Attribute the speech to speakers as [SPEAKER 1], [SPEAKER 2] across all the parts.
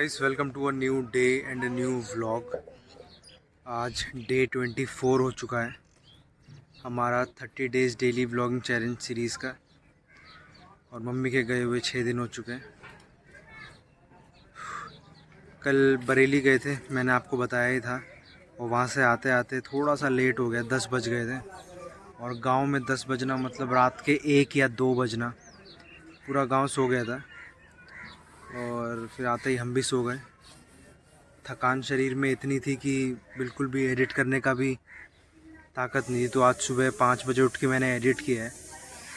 [SPEAKER 1] Guys welcome to a new day and a new vlog. आज day 24 हो चुका है हमारा 30 days daily vlogging challenge series का, और मम्मी के गए हुए 6 दिन हो चुके हैं। कल बरेली गए थे, मैंने आपको बताया ही था, और वहाँ से आते आते थोड़ा सा लेट हो गया, 10 बज गए थे। और गांव में 10 बजना मतलब रात के 1 या 2 बजना, पूरा गांव सो गया था। और फिर आते ही हम भी सो गए। थकान शरीर में इतनी थी कि बिल्कुल भी एडिट करने का भी ताकत नहीं थी। तो आज सुबह 5 बजे उठ के मैंने एडिट किया है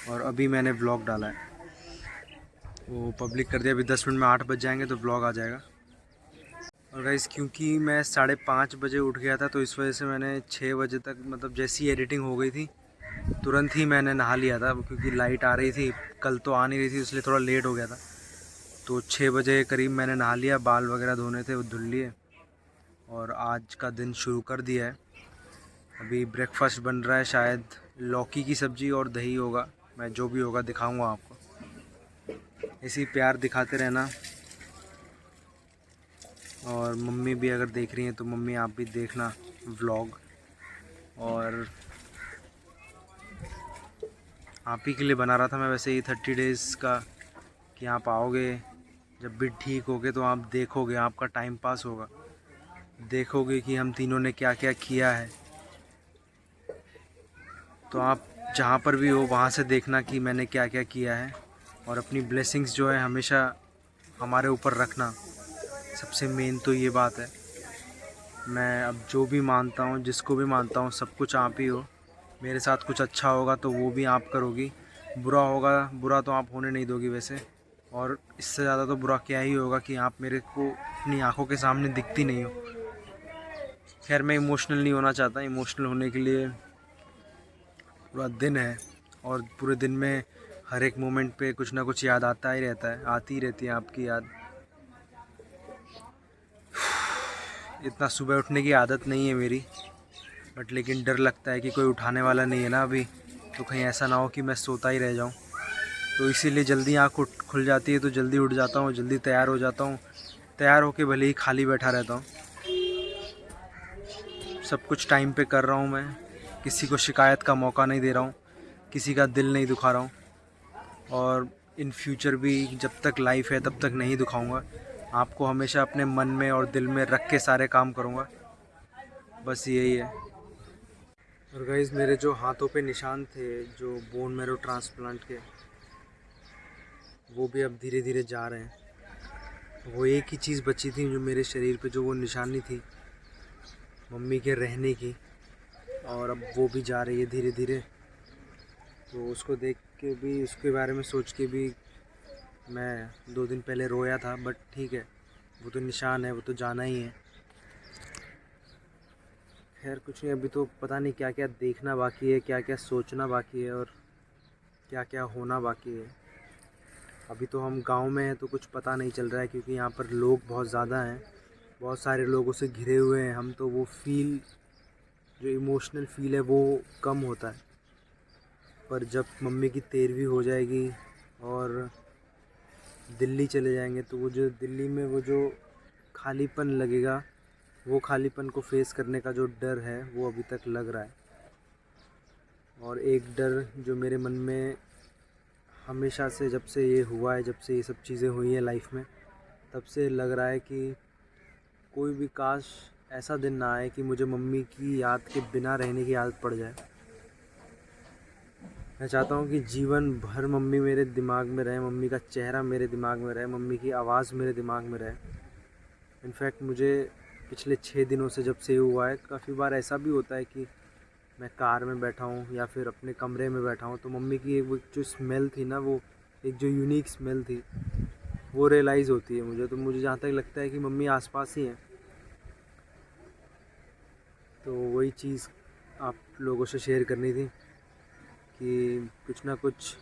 [SPEAKER 1] और अभी मैंने व्लॉग डाला है, वो पब्लिक कर दिया। अभी 10 मिनट में 8 बज जाएंगे तो व्लॉग आ जाएगा। और गाइस क्योंकि मैं 5:30 बजे उठ गया था, तो इस वजह से मैंने 6 बजे तक, मतलब जैसी एडिटिंग हो गई थी तुरंत ही मैंने नहा लिया था, क्योंकि लाइट आ रही थी, कल तो आ नहीं रही थी, इसलिए थोड़ा लेट हो गया था। तो 6 बजे करीब मैंने नहा लिया, बाल वगैरह धोने थे वो धुल लिए, और आज का दिन शुरू कर दिया है। अभी ब्रेकफास्ट बन रहा है, शायद लौकी की सब्ज़ी और दही होगा। मैं जो भी होगा दिखाऊंगा आपको, इसी प्यार दिखाते रहना। और मम्मी भी अगर देख रही हैं तो मम्मी आप भी देखना व्लॉग, और आप ही के लिए बना रहा था मैं वैसे ही 30 डेज़ का, कि आप आओगे जब भी ठीक होगे तो आप देखोगे, आपका टाइम पास होगा, देखोगे कि हम तीनों ने क्या क्या किया है। तो आप जहाँ पर भी हो वहाँ से देखना कि मैंने क्या क्या किया है, और अपनी ब्लेसिंग्स जो है हमेशा हमारे ऊपर रखना। सबसे मेन तो ये बात है। मैं अब जो भी मानता हूँ, जिसको भी मानता हूँ, सब कुछ आप ही हो। मेरे साथ कुछ अच्छा होगा तो वो भी आप करोगी, बुरा होगा, बुरा तो आप होने नहीं दोगी वैसे। और इससे ज़्यादा तो बुरा क्या ही होगा कि आप मेरे को अपनी आंखों के सामने दिखती नहीं हो। खैर मैं इमोशनल नहीं होना चाहता, इमोशनल होने के लिए पूरा दिन है, और पूरे दिन में हर एक मोमेंट पे कुछ ना कुछ याद आता ही रहता है, आती ही रहती है आपकी याद। इतना सुबह उठने की आदत नहीं है मेरी, बट लेकिन डर लगता है कि कोई उठाने वाला नहीं है ना अभी, तो कहीं ऐसा ना हो कि मैं सोता ही रह जाऊं। तो इसीलिए जल्दी आँख खुल जाती है तो जल्दी उठ जाता हूँ, जल्दी तैयार हो जाता हूँ। तैयार होके भले ही खाली बैठा रहता हूँ, सब कुछ टाइम पे कर रहा हूँ मैं, किसी को शिकायत का मौका नहीं दे रहा हूँ, किसी का दिल नहीं दुखा रहा हूँ, और इन फ्यूचर भी जब तक लाइफ है तब तक नहीं दुखाऊंगा। आपको हमेशा अपने मन में और दिल में रख के सारे काम करूँगा, बस यही है। और गाइस मेरे जो हाथों पे निशान थे, जो बोन मैरो ट्रांसप्लांट के, वो भी अब धीरे धीरे जा रहे हैं। वो एक ही चीज़ बची थी जो मेरे शरीर पे, जो वो निशानी थी मम्मी के रहने की, और अब वो भी जा रही है धीरे धीरे। तो उसको देख के भी, उसके बारे में सोच के भी मैं 2 दिन पहले रोया था, बट ठीक है, वो तो निशान है, वो तो जाना ही है। खैर कुछ नहीं, अभी तो पता नहीं क्या क्या देखना बाकी है, क्या क्या सोचना बाकी है, और क्या क्या होना बाकी है। अभी तो हम गांव में हैं तो कुछ पता नहीं चल रहा है, क्योंकि यहाँ पर लोग बहुत ज़्यादा हैं, बहुत सारे लोगों से घिरे हुए हैं हम, तो वो फील, जो इमोशनल फील है वो कम होता है। पर जब मम्मी की 13वीं हो जाएगी और दिल्ली चले जाएंगे, तो वो जो दिल्ली में वो जो खालीपन लगेगा, वो खालीपन को फेस करने का जो डर है वो अभी तक लग रहा है। और एक डर जो मेरे मन में हमेशा से, जब से ये हुआ है, जब से ये सब चीज़ें हुई हैं लाइफ में, तब से लग रहा है कि कोई भी काश ऐसा दिन ना आए कि मुझे मम्मी की याद के बिना रहने की आदत पड़ जाए। मैं चाहता हूँ कि जीवन भर मम्मी मेरे दिमाग में रहे, मम्मी का चेहरा मेरे दिमाग में रहे, मम्मी की आवाज़ मेरे दिमाग में रहे। इनफैक्ट मुझे पिछले 6 दिनों से जब से हुआ है, काफ़ी बार ऐसा भी होता है कि मैं कार में बैठा हूँ या फिर अपने कमरे में बैठा हूँ, तो मम्मी की एक वो जो स्मेल थी ना, वो एक जो यूनिक स्मेल थी, वो रियलाइज़ होती है मुझे। तो मुझे जहाँ तक लगता है कि मम्मी आसपास ही है। तो वही चीज़ आप लोगों से शेयर करनी थी कि कुछ ना कुछ,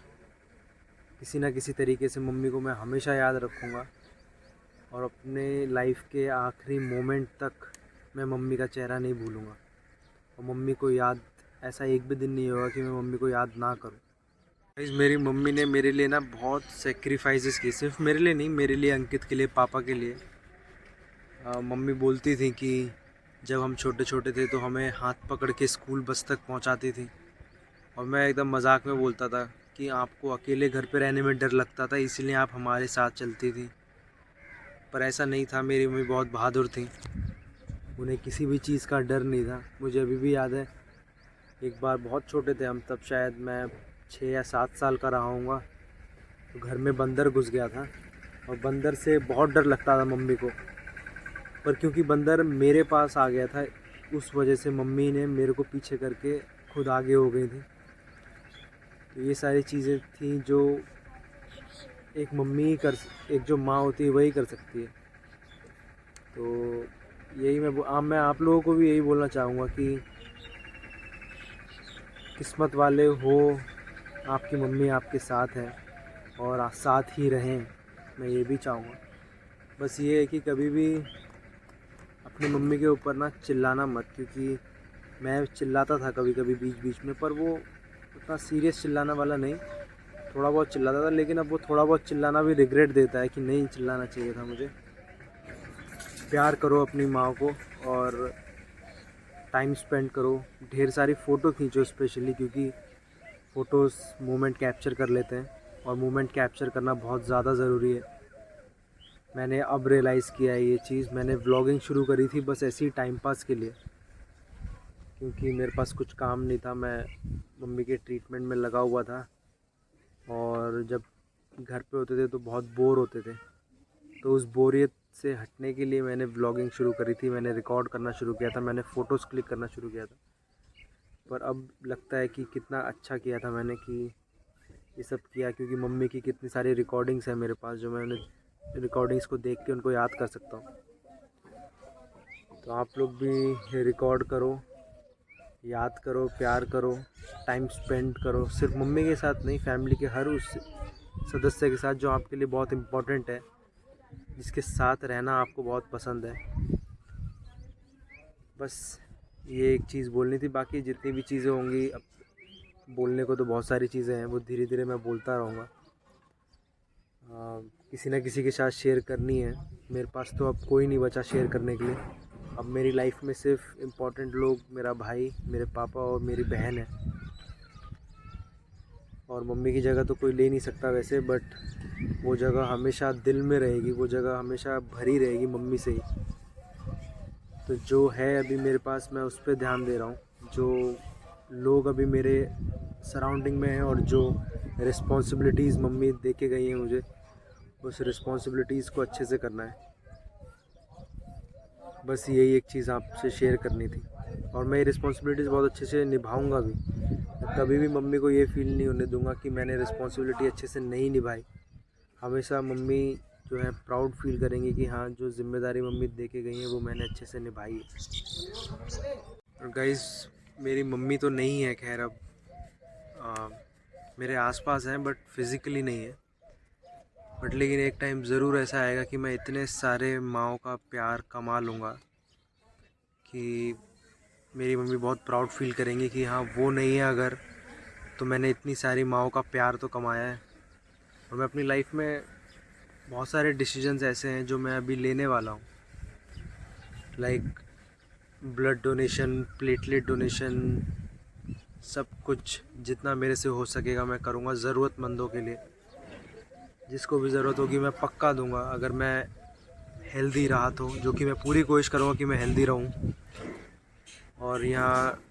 [SPEAKER 1] किसी ना किसी तरीके से मम्मी को मैं हमेशा याद रखूँगा, और अपने लाइफ के आखिरी मोमेंट तक मैं मम्मी का चेहरा नहीं भूलूँगा। और मम्मी को याद, ऐसा एक भी दिन नहीं होगा कि मैं मम्मी को याद ना करूँ। गाइस मेरी मम्मी ने मेरे लिए ना बहुत सेक्रीफाइसेस की, सिर्फ मेरे लिए नहीं, मेरे लिए, अंकित के लिए, पापा के लिए। मम्मी बोलती थी कि जब हम छोटे छोटे थे तो हमें हाथ पकड़ के स्कूल बस तक पहुंचाती थी, और मैं एकदम मजाक में बोलता था कि आपको अकेले घर पे रहने में डर लगता था इसलिए आप हमारे साथ चलती थी। पर ऐसा नहीं था, मेरी मम्मी बहुत बहादुर थी, उन्हें किसी भी चीज़ का डर नहीं था। मुझे अभी भी याद है, एक बार बहुत छोटे थे हम, तब शायद मैं 6 या 7 साल का रहा हूँगा, तो घर में बंदर घुस गया था, और बंदर से बहुत डर लगता था मम्मी को। पर क्योंकि बंदर मेरे पास आ गया था, उस वजह से मम्मी ने मेरे को पीछे करके खुद आगे हो गई थी। तो ये सारी चीज़ें थी जो एक मम्मी ही एक जो माँ होती है वही कर सकती है। तो यही मैं आप लोगों को भी यही बोलना चाहूँगा कि किस्मत वाले हो, आपकी मम्मी आपके साथ है और साथ ही रहें, मैं ये भी चाहूँगा। बस ये है कि कभी भी अपनी मम्मी के ऊपर ना चिल्लाना मत, क्योंकि मैं चिल्लाता था कभी कभी बीच बीच में, पर वो उतना सीरियस चिल्लाना वाला नहीं, थोड़ा बहुत चिल्लाता था, लेकिन अब वो थोड़ा बहुत चिल्लाना भी रिग्रेट देता है कि नहीं चिल्लाना चाहिए था मुझे। प्यार करो अपनी माँ को और टाइम स्पेंड करो, ढेर सारी फ़ोटो खींचो स्पेशली, क्योंकि फ़ोटोज़ मोमेंट कैप्चर कर लेते हैं, और मोमेंट कैप्चर करना बहुत ज़्यादा ज़रूरी है। मैंने अब रियलाइज़ किया है ये चीज़। मैंने व्लॉगिंग शुरू करी थी बस ऐसे ही टाइम पास के लिए, क्योंकि मेरे पास कुछ काम नहीं था, मैं मम्मी के ट्रीटमेंट में लगा हुआ था, और जब घर पे होते थे तो बहुत बोर होते थे, तो उस बोरियत से हटने के लिए मैंने व्लॉगिंग शुरू करी थी। मैंने रिकॉर्ड करना शुरू किया था, मैंने फ़ोटोज़ क्लिक करना शुरू किया था। पर अब लगता है कि कितना अच्छा किया था मैंने कि ये सब किया, क्योंकि मम्मी की कितनी सारी रिकॉर्डिंग्स हैं मेरे पास, जो मैंने रिकॉर्डिंग्स को देख के उनको याद कर सकता हूँ। तो आप लोग भी रिकॉर्ड करो, याद करो, प्यार करो, टाइम स्पेंड करो, सिर्फ मम्मी के साथ नहीं, फैमिली के हर उस सदस्य के साथ जो आपके लिए बहुत इम्पोर्टेंट है, जिसके साथ रहना आपको बहुत पसंद है। बस ये एक चीज़ बोलनी थी, बाकी जितनी भी चीज़ें होंगी, अब बोलने को तो बहुत सारी चीज़ें हैं, वो धीरे धीरे मैं बोलता रहूँगा। किसी न किसी के साथ शेयर करनी है। मेरे पास तो अब कोई नहीं बचा शेयर करने के लिए। अब मेरी लाइफ में सिर्फ इम्पोर्टेंट लोग मेरा भाई, मेरे पापा और मेरी बहन है, और मम्मी की जगह तो कोई ले नहीं सकता वैसे, बट वो जगह हमेशा दिल में रहेगी, वो जगह हमेशा भरी रहेगी मम्मी से ही। तो जो है अभी मेरे पास, मैं उस पर ध्यान दे रहा हूँ। जो लोग अभी मेरे सराउंडिंग में हैं और जो रिस्पॉन्सिबिलिटीज़ मम्मी दे के गई हैं मुझे, उस रिस्पॉन्सिबिलिटीज़ को अच्छे से करना है। बस यही एक चीज़ आपसे शेयर करनी थी, और मैं ये रिस्पॉन्सिबिलिटीज़ बहुत अच्छे से निभाऊंगा भी। कभी भी मम्मी को ये फील नहीं होने दूंगा कि मैंने रिस्पॉन्सिबिलिटी अच्छे से नहीं निभाई। हमेशा मम्मी जो है प्राउड फील करेंगी कि हाँ, जो जिम्मेदारी मम्मी दे के गई है वो मैंने अच्छे से निभाई है। और गाइस, मेरी मम्मी तो नहीं है खैर अब, मेरे आसपास हैं बट फिज़िकली नहीं है। बट लेकिन एक टाइम ज़रूर ऐसा आएगा कि मैं इतने सारे माँओं का प्यार कमा लूँगा कि मेरी मम्मी बहुत प्राउड फील करेंगी कि हाँ, वो नहीं है अगर, तो मैंने इतनी सारी माँओं का प्यार तो कमाया है। और मैं अपनी लाइफ में बहुत सारे डिसीजंस ऐसे हैं जो मैं अभी लेने वाला हूँ, like blood donation, platelet donation, सब कुछ जितना मेरे से हो सकेगा मैं करूँगा ज़रूरतमंदों के लिए। जिसको भी ज़रूरत होगी मैं पक्का दूंगा, अगर मैं हेल्दी रहा तो, जो कि मैं पूरी कोशिश करूँगा कि मैं हेल्दी रहूँ। और यहाँ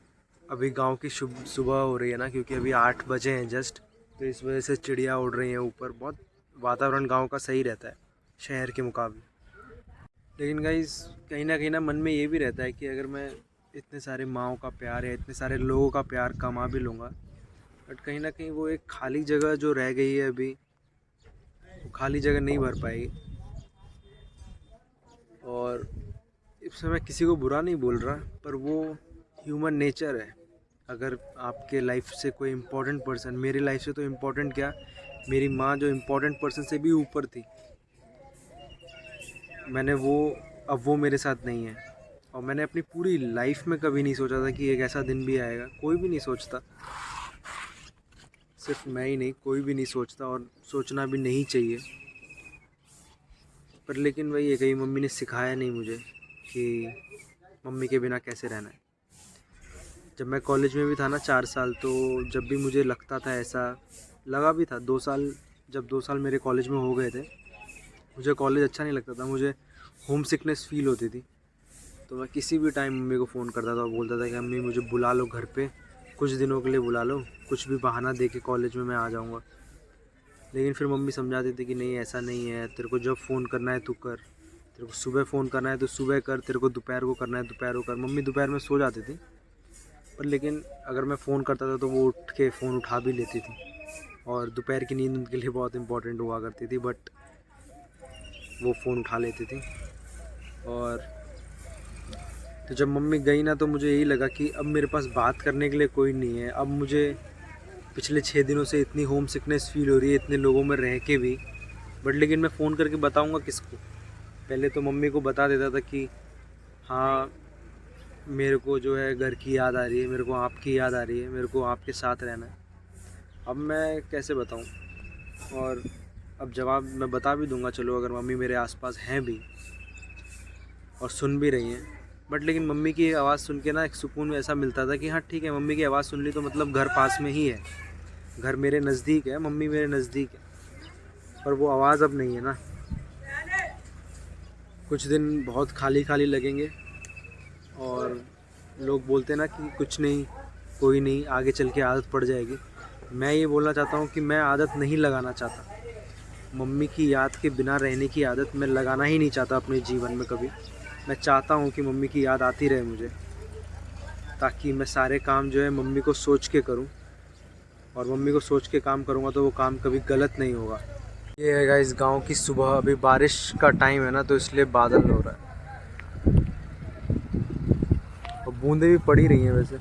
[SPEAKER 1] अभी गांव की सुबह हो रही है ना, क्योंकि अभी 8 बजे हैं जस्ट, तो इस वजह से चिड़िया उड़ रही हैं ऊपर। बहुत वातावरण गांव का सही रहता है शहर के मुकाबले। लेकिन गाइस, कहीं ना मन में ये भी रहता है कि अगर मैं इतने सारे माँओं का प्यार या इतने सारे लोगों का प्यार कमा भी लूँगा, बट कहीं ना कहीं वो एक खाली जगह जो रह गई है अभी, वो खाली जगह नहीं भर पाएगी। और इससे मैं किसी को बुरा नहीं बोल रहा, पर वो ह्यूमन नेचर है। अगर आपके लाइफ से कोई इम्पोर्टेंट पर्सन, मेरी लाइफ से तो इम्पोर्टेंट क्या, मेरी माँ जो इम्पोर्टेंट पर्सन से भी ऊपर थी, अब वो मेरे साथ नहीं है। और मैंने अपनी पूरी लाइफ में कभी नहीं सोचा था कि एक ऐसा दिन भी आएगा। कोई भी नहीं सोचता, सिर्फ मैं ही नहीं, कोई भी नहीं सोचता, और सोचना भी नहीं चाहिए। पर लेकिन वही है, कहीं मम्मी ने सिखाया नहीं मुझे कि मम्मी के बिना कैसे रहना है। जब मैं कॉलेज में भी था ना 4 साल, तो जब भी मुझे लगता था ऐसा, लगा भी था 2 साल, जब 2 साल मेरे कॉलेज में हो गए थे, मुझे कॉलेज अच्छा नहीं लगता था, मुझे होम सिकनेस फील होती थी। तो मैं किसी भी टाइम मम्मी को फ़ोन करता था और बोलता था कि मम्मी मुझे बुला लो घर पे, कुछ दिनों के लिए बुला लो, कुछ भी बहाना दे के कॉलेज में मैं आ जाऊँगा। लेकिन फिर मम्मी समझाती थी कि नहीं ऐसा नहीं है, तेरे को जब फ़ोन करना है तू कर, तेरे को सुबह फ़ोन करना है तो सुबह कर, तेरे को दोपहर को करना है दोपहर को कर। मम्मी दोपहर में सो जाती थी, पर लेकिन अगर मैं फ़ोन करता था तो वो उठ के फ़ोन उठा भी लेती थी, और दोपहर की नींद उनके लिए बहुत इंपॉर्टेंट हुआ करती थी, बट वो फ़ोन उठा लेती थी। और तो जब मम्मी गई ना, तो मुझे यही लगा कि अब मेरे पास बात करने के लिए कोई नहीं है। अब मुझे पिछले 6 दिनों से इतनी होम सिकनेस फील हो रही है, इतने लोगों में रह के भी, बट लेकिन मैं फ़ोन करके बताऊंगा किसको। पहले तो मम्मी को बता देता था कि हाँ मेरे को जो है घर की याद आ रही है, मेरे को आपकी याद आ रही है, मेरे को आपके साथ रहना है। अब मैं कैसे बताऊं? और अब जवाब मैं बता भी दूंगा, चलो अगर मम्मी मेरे आसपास हैं भी और सुन भी रही हैं, बट लेकिन मम्मी की आवाज़ सुन के ना एक सुकून ऐसा मिलता था कि हाँ ठीक है, मम्मी की आवाज़ सुन ली तो मतलब घर पास में ही है, घर मेरे नज़दीक है, मम्मी मेरे नज़दीक है। पर वो आवाज़ अब नहीं है ना। कुछ दिन बहुत खाली खाली लगेंगे, और लोग बोलते हैं ना कि कुछ नहीं, कोई नहीं, आगे चल के आदत पड़ जाएगी। मैं ये बोलना चाहता हूँ कि मैं आदत नहीं लगाना चाहता, मम्मी की याद के बिना रहने की आदत मैं लगाना ही नहीं चाहता अपने जीवन में कभी। मैं चाहता हूँ कि मम्मी की याद आती रहे मुझे, ताकि मैं सारे काम जो है मम्मी को सोच के करूँ, और मम्मी को सोच के काम करूँगा तो वो काम कभी गलत नहीं होगा। ये है गाइस गांव की सुबह, अभी बारिश का टाइम है ना, तो इसलिए बादल हो रहा है और बूंदें भी पड़ ही रही हैं। वैसे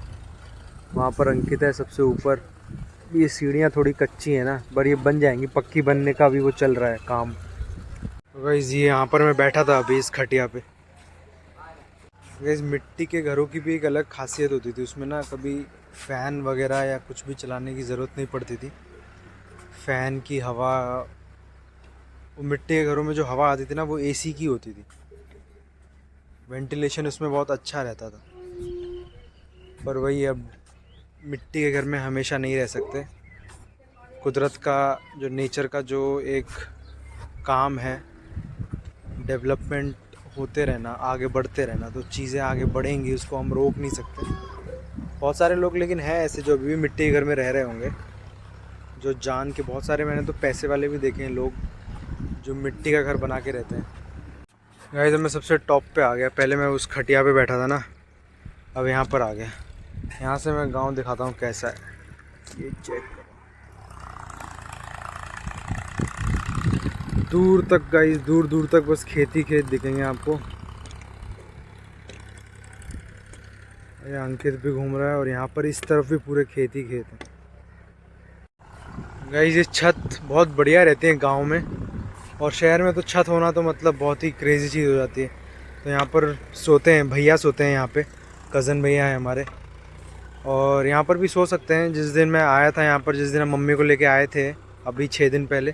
[SPEAKER 1] वहाँ पर अंकित है सबसे ऊपर। ये सीढ़ियाँ थोड़ी कच्ची है ना, पर ये बन जाएंगी, पक्की बनने का भी वो चल रहा है काम। तो गाइस ये यहाँ पर मैं बैठा था अभी इस खटिया पे। गाइस मिट्टी के घरों की भी एक अलग खासियत होती थी, उसमें ना कभी फ़ैन वगैरह या कुछ भी चलाने की ज़रूरत नहीं पड़ती थी। फ़ैन की हवा, वो मिट्टी के घरों में जो हवा आती थी ना, वो एसी की होती थी, वेंटिलेशन उसमें बहुत अच्छा रहता था। पर वही, अब मिट्टी के घर में हमेशा नहीं रह सकते। कुदरत का जो, नेचर का जो एक काम है, डेवलपमेंट होते रहना, आगे बढ़ते रहना, तो चीज़ें आगे बढ़ेंगी, उसको हम रोक नहीं सकते। बहुत सारे लोग लेकिन हैं ऐसे जो अभी भी मिट्टी के घर में रह रहे होंगे, जो जान के, बहुत सारे मैंने तो पैसे वाले भी देखे हैं लोग जो मिट्टी का घर बना के रहते हैं। गाइस मैं सबसे टॉप पे आ गया, पहले मैं उस खटिया पे बैठा था ना, अब यहाँ पर आ गया। यहाँ से मैं गांव दिखाता हूँ कैसा है, ये चेक करो दूर तक गाइस, दूर दूर तक बस खेत ही खेत दिखेंगे आपको। ये अंकित भी घूम रहा है, और यहाँ पर इस तरफ भी पूरे खेत ही खेत है। गाइस ये छत बहुत बढ़िया रहती है गांव में, और शहर में तो छत होना तो मतलब बहुत ही क्रेज़ी चीज़ हो जाती है। तो यहाँ पर सोते हैं भैया, सोते हैं यहाँ पे, कज़न भैया हैं हमारे, और यहाँ पर भी सो सकते हैं। जिस दिन मैं आया था यहाँ पर, जिस दिन हम मम्मी को लेके आए थे अभी 6 दिन पहले,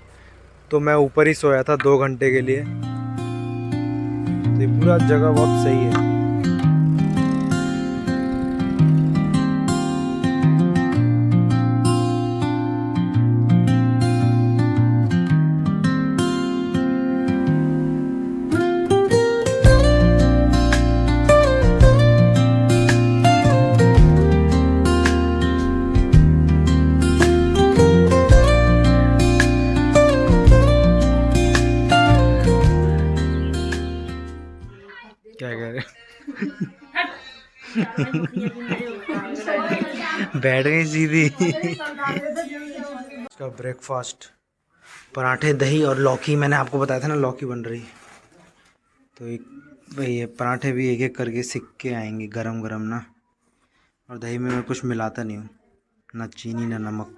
[SPEAKER 1] तो मैं ऊपर ही सोया था 2 घंटे के लिए। तो ये पूरा जगह बहुत सही है। क्या कह रहे बैठ गई सीधी। इसका ब्रेकफास्ट पराठे, दही और लौकी, मैंने आपको बताया था ना लौकी बन रही है। तो एक वही है, पराठे भी एक एक करके सिक के आएंगे गरम गरम ना, और दही में मैं कुछ मिलाता नहीं हूँ, ना चीनी ना नमक।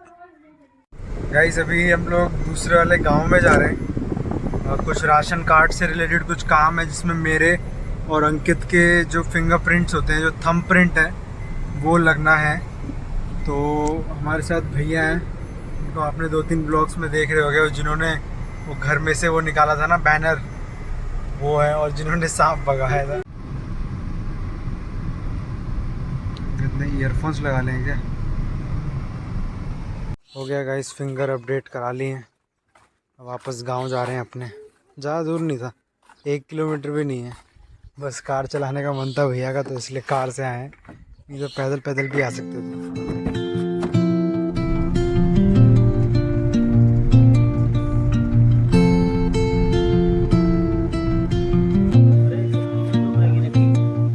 [SPEAKER 1] गाइस अभी हम लोग दूसरे वाले गांव में जा रहे हैं, और कुछ राशन कार्ड से रिलेटेड कुछ काम है, जिसमें मेरे और अंकित के जो फिंगरप्रिंट्स होते हैं, जो थंब प्रिंट है, वो लगना है। तो हमारे साथ भैया हैं, उनको आपने 2-3 ब्लॉग्स में देख रहे होंगे, जिन्होंने वो घर में से वो निकाला था ना बैनर, वो है और जिन्होंने सांप भगाया था। इतने ईयरफोन्स लगा लें क्या? हो गया गाइस, फिंगर अपडेट करा लिए हैं। अब वापस गांव जा रहे हैं अपने। ज़्यादा दूर नहीं था, 1 किलोमीटर भी नहीं है। बस कार चलाने का मन था भैया का, तो इसलिए कार से आए हैं, नहीं तो पैदल पैदल भी आ सकते थे।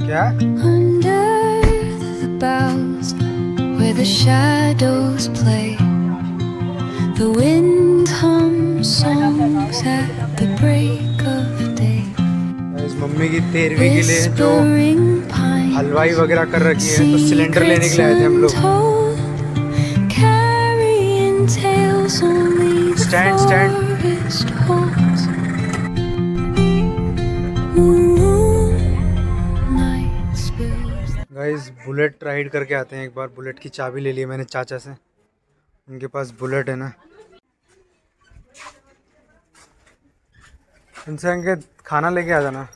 [SPEAKER 1] क्या? Under the boughs where the shadows play, the wind hums songs at the break of day. इस मम्मी की 13वीं के लिए जो हलवाई वगैरह कर रखी है, तो सिलेंडर लेने के लिए आए थे हम लोग। Stand stand guys, bullet ride करके आते हैं एक बार। बुलेट की चाबी ले ली मैंने चाचा से, उनके पास बुलेट है ना। उनसे उनके खाना लेके आ जाना।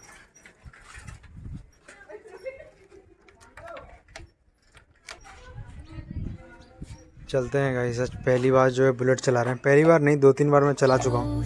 [SPEAKER 1] चलते हैं गाइस। आज पहली बार जो है बुलेट चला रहे हैं। पहली बार नहीं, 2-3 बार मैं चला चुका हूँ।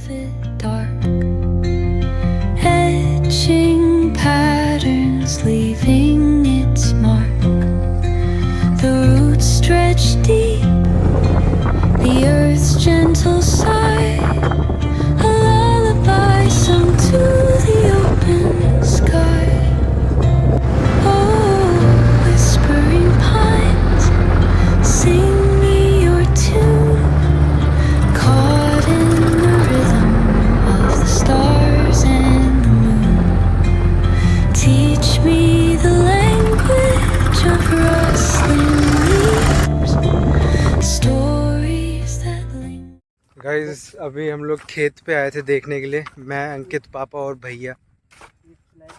[SPEAKER 1] गाइस, अभी हम लोग खेत पे आए थे देखने के लिए, मैं, अंकित, पापा और भैया।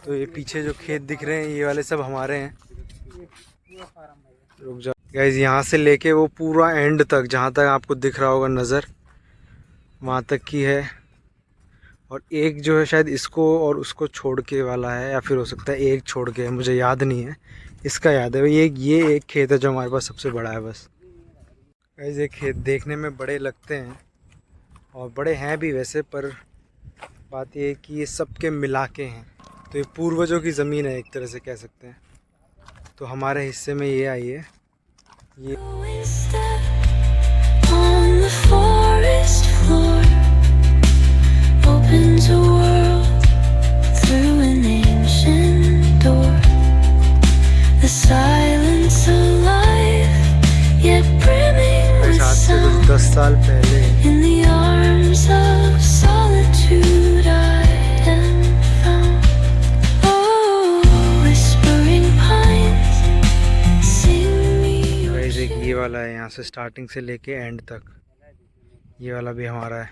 [SPEAKER 1] तो ये पीछे जो खेत दिख रहे हैं ये वाले सब हमारे हैं। रुक जाओ गाइस, यहाँ से लेके वो पूरा एंड तक, जहाँ तक आपको दिख रहा होगा नज़र, वहाँ तक की है। और एक जो है शायद इसको और उसको छोड़ के वाला है, या फिर हो सकता है एक छोड़ के है, मुझे याद नहीं है। इसका याद है ये एक खेत है जो हमारे पास सबसे बड़ा है बस। गाइस, ये खेत देखने में बड़े लगते हैं और बड़े हैं भी वैसे, पर बात ये है कि ये सबके मिला के हैं। तो ये पूर्वजों की ज़मीन है एक तरह से कह सकते हैं। तो हमारे हिस्से में ये आई है। ये आज से कुछ 10 साल पहले ये वाला है, यहाँ से स्टार्टिंग से लेके एंड तक ये वाला भी हमारा है।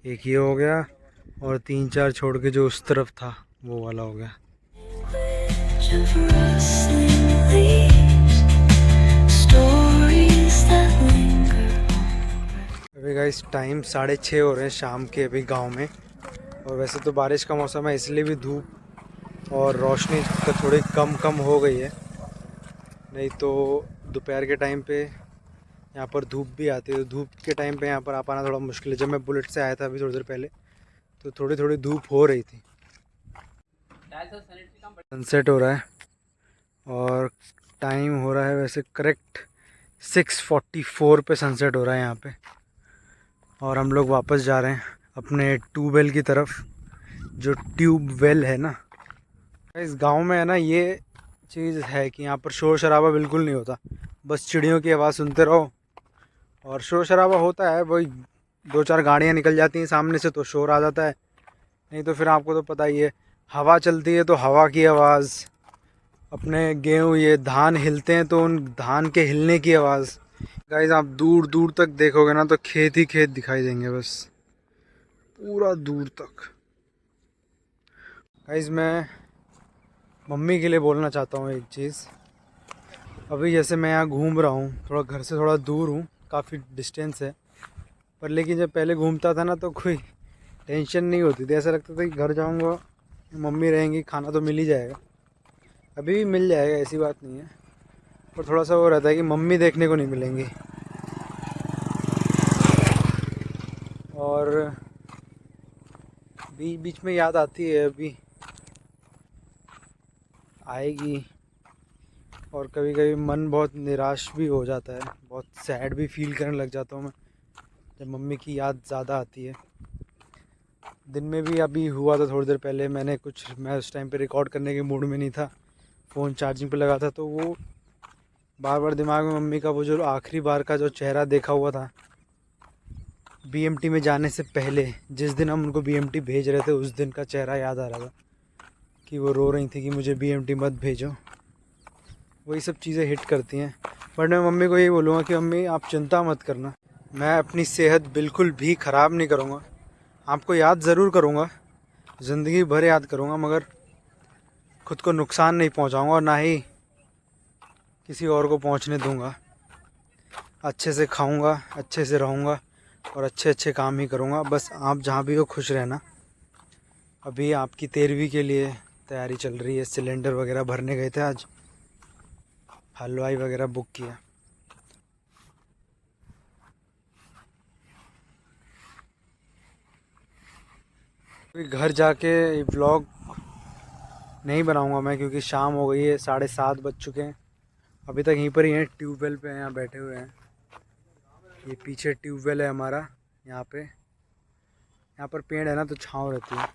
[SPEAKER 1] एक ये हो गया और 3-4 छोड़ के जो उस तरफ था वो वाला हो गया। अभी गाइस टाइम 6:30 हो रहे हैं शाम के अभी गांव में। और वैसे तो बारिश का मौसम है, इसलिए भी धूप और रोशनी थोड़ी कम हो गई है। नहीं तो दोपहर के टाइम पे यहाँ पर धूप भी आती है। तो धूप के टाइम पे यहाँ पर आ पाना थोड़ा मुश्किल है। जब मैं बुलेट से आया था अभी थोड़ी देर पहले, तो थोड़ी धूप हो रही थी। सनसेट हो रहा है और टाइम हो रहा है वैसे करेक्ट 6:44 पे सनसेट हो रहा है यहाँ पे। और हम लोग वापस जा रहे हैं अपने ट्यूबवेल की तरफ, जो ट्यूबवेल है ना। इस गांव में है ना, ये चीज़ है कि यहाँ पर शोर शराबा बिल्कुल नहीं होता। बस चिड़ियों की आवाज़ सुनते रहो। और शोर शराबा होता है, वही 2-4 गाड़ियाँ निकल जाती हैं सामने से तो शोर आ जाता है। नहीं तो फिर आपको तो पता ही है, हवा चलती है तो हवा की आवाज़, अपने गेहूँ ये धान हिलते हैं तो उन धान के हिलने की आवाज़। गाइस, आप दूर दूर तक देखोगे ना तो खेत ही खेत दिखाई देंगे बस, पूरा दूर तक। गाइस, मैं मम्मी के लिए बोलना चाहता हूँ एक चीज़। अभी जैसे मैं यहाँ घूम रहा हूँ, थोड़ा घर से थोड़ा दूर हूँ, काफ़ी डिस्टेंस है, पर लेकिन जब पहले घूमता था ना तो कोई टेंशन नहीं होती थी। ऐसा लगता था कि घर जाऊँगा मम्मी रहेंगी, खाना तो मिल ही जाएगा, अभी भी मिल जाएगा, ऐसी बात नहीं है, पर थोड़ा सा वो रहता है कि मम्मी देखने को नहीं मिलेंगी। और बीच बीच में याद आती है, अभी आएगी। और कभी कभी मन बहुत निराश भी हो जाता है, बहुत सैड भी फील करने लग जाता हूँ मैं जब मम्मी की याद ज़्यादा आती है। दिन में भी अभी हुआ था, थोड़ी देर पहले मैं उस टाइम पे रिकॉर्ड करने के मूड में नहीं था, फ़ोन चार्जिंग पे लगा था, तो वो बार बार दिमाग में मम्मी का वो जो आखिरी बार का जो चेहरा देखा हुआ था बीएमटी में जाने से पहले, जिस दिन हम उनको बीएमटी भेज रहे थे, उस दिन का चेहरा याद आ रहा था कि वो रो रही थी कि मुझे बीएमटी मत भेजो। वही सब चीज़ें हिट करती हैं। बट मैं मम्मी को यही बोलूँगा कि मम्मी आप चिंता मत करना, मैं अपनी सेहत बिल्कुल भी ख़राब नहीं करूँगा, आपको याद ज़रूर करूँगा, ज़िंदगी भर याद करूँगा, मगर खुद को नुकसान नहीं पहुँचाऊँगा और ना ही किसी और को पहुँचने दूँगा। अच्छे से खाऊँगा, अच्छे से रहूँगा और अच्छे अच्छे काम ही करूँगा। बस आप जहाँ भी हो खुश रहना। अभी आपकी 13वीं के लिए तैयारी चल रही है, सिलेंडर वगैरह भरने गए थे आज, हलवाई वगैरह बुक किया। घर जाके व्लॉग नहीं बनाऊंगा मैं, क्योंकि शाम हो गई है, 7:30 बज चुके हैं। अभी तक यहीं पर ही हैं, ट्यूबवेल पे यहाँ बैठे हुए हैं। ये पीछे ट्यूबवेल है हमारा, यहाँ पे, यहाँ पर पेड़ है ना तो छाँव रहती है।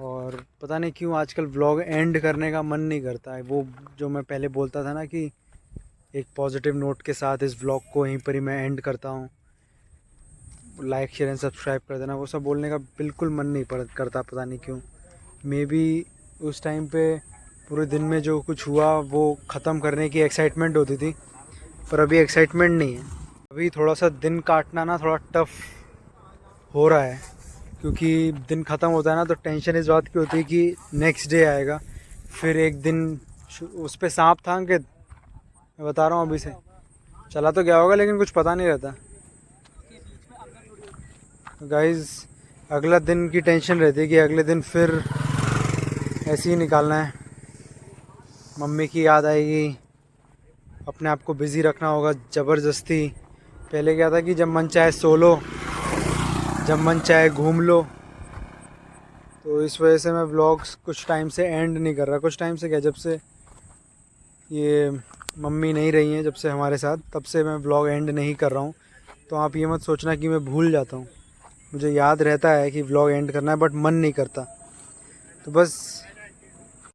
[SPEAKER 1] और पता नहीं क्यों आजकल व्लॉग एंड करने का मन नहीं करता है। वो जो मैं पहले बोलता था ना कि एक पॉजिटिव नोट के साथ इस व्लॉग को यहीं पर ही मैं एंड करता हूँ, लाइक शेयर एंड सब्सक्राइब कर देना, वो सब बोलने का बिल्कुल मन नहीं करता, पता नहीं क्यों। मे बी उस टाइम पे पूरे दिन में जो कुछ हुआ वो ख़त्म करने की एक्साइटमेंट होती थी, पर अभी एक्साइटमेंट नहीं है। अभी थोड़ा सा दिन काटना ना थोड़ा टफ हो रहा है, क्योंकि दिन ख़त्म होता है ना तो टेंशन इस बात की होती है कि नेक्स्ट डे आएगा, फिर एक दिन उस पर सांप था अंकित, मैं बता रहा हूँ अभी से, चला तो गया होगा लेकिन कुछ पता नहीं रहता। गाइस अगला दिन की टेंशन रहती है कि अगले दिन फिर ऐसे ही निकालना है, मम्मी की याद आएगी, अपने आप को बिज़ी रखना होगा ज़बरदस्ती। पहले क्या था कि जब मन चाहे सो लो, जब मन चाहे घूम लो, तो इस वजह से मैं व्लॉग्स कुछ टाइम से एंड नहीं कर रहा। कुछ टाइम से क्या, जब से ये मम्मी नहीं रही हैं, जब से हमारे साथ, तब से मैं व्लॉग एंड नहीं कर रहा हूँ। तो आप ये मत सोचना कि मैं भूल जाता हूँ, मुझे याद रहता है कि व्लॉग एंड करना है, बट मन नहीं करता। तो बस